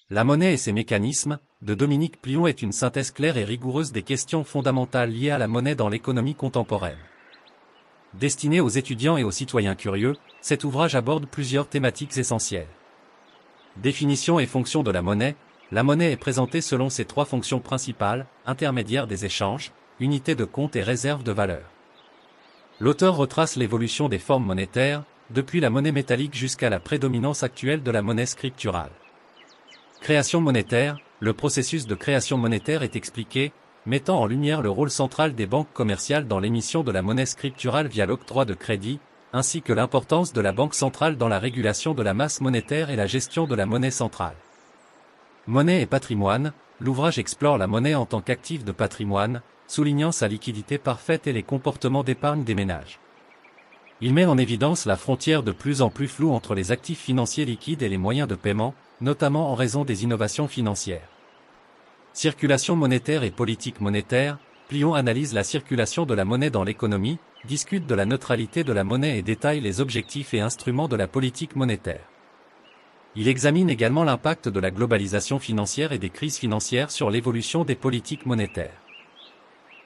La monnaie et ses mécanismes, de Dominique Plion est une synthèse claire et rigoureuse des questions fondamentales liées à la monnaie dans l'économie contemporaine. Destiné aux étudiants et aux citoyens curieux, cet ouvrage aborde plusieurs thématiques essentielles. Définition et fonction de la monnaie est présentée selon ses trois fonctions principales, intermédiaire des échanges, unité de compte et réserve de valeur. L'auteur retrace l'évolution des formes monétaires, depuis la monnaie métallique jusqu'à la prédominance actuelle de la monnaie scripturale. Création monétaire, le processus de création monétaire est expliqué, mettant en lumière le rôle central des banques commerciales dans l'émission de la monnaie scripturale via l'octroi de crédit, ainsi que l'importance de la Banque centrale dans la régulation de la masse monétaire et la gestion de la monnaie centrale. Monnaie et patrimoine, l'ouvrage explore la monnaie en tant qu'actif de patrimoine, soulignant sa liquidité parfaite et les comportements d'épargne des ménages. Il met en évidence la frontière de plus en plus floue entre les actifs financiers liquides et les moyens de paiement, notamment en raison des innovations financières. Circulation monétaire et politique monétaire, Plion analyse la circulation de la monnaie dans l'économie, discute de la neutralité de la monnaie et détaille les objectifs et instruments de la politique monétaire. Il examine également l'impact de la globalisation financière et des crises financières sur l'évolution des politiques monétaires.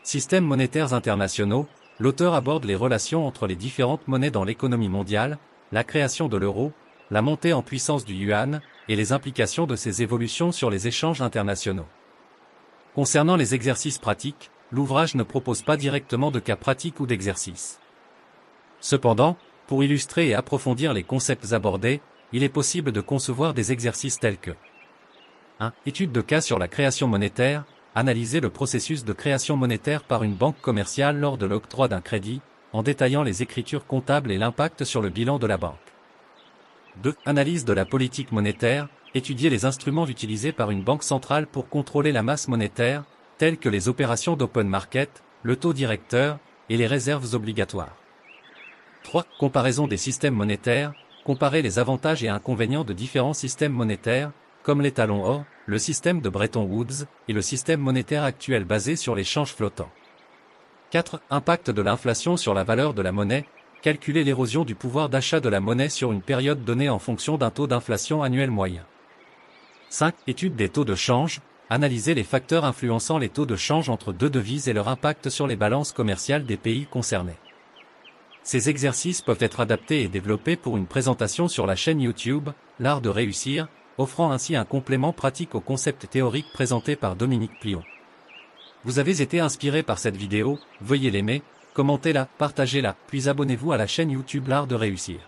Systèmes monétaires internationaux, l'auteur aborde les relations entre les différentes monnaies dans l'économie mondiale, la création de l'euro, la montée en puissance du yuan, et les implications de ces évolutions sur les échanges internationaux. Concernant les exercices pratiques, l'ouvrage ne propose pas directement de cas pratiques ou d'exercices. Cependant, pour illustrer et approfondir les concepts abordés, il est possible de concevoir des exercices tels que 1. Étude de cas sur la création monétaire, analyser le processus de création monétaire par une banque commerciale lors de l'octroi d'un crédit, en détaillant les écritures comptables et l'impact sur le bilan de la banque. 2. Analyse de la politique monétaire, étudier les instruments utilisés par une banque centrale pour contrôler la masse monétaire, tels que les opérations d'open market, le taux directeur, et les réserves obligatoires. 3. Comparaison des systèmes monétaires, comparer les avantages et inconvénients de différents systèmes monétaires, comme l'étalon or, le système de Bretton Woods, et le système monétaire actuel basé sur les changes flottants. 4. Impact de l'inflation sur la valeur de la monnaie, calculer l'érosion du pouvoir d'achat de la monnaie sur une période donnée en fonction d'un taux d'inflation annuel moyen. 5. Étude des taux de change, analyser les facteurs influençant les taux de change entre deux devises et leur impact sur les balances commerciales des pays concernés. Ces exercices peuvent être adaptés et développés pour une présentation sur la chaîne YouTube, L'Art de réussir, offrant ainsi un complément pratique aux concepts théoriques présentés par Dominique Plion. Vous avez été inspiré par cette vidéo, veuillez l'aimer, commentez-la, partagez-la, puis abonnez-vous à la chaîne YouTube L'Art de réussir.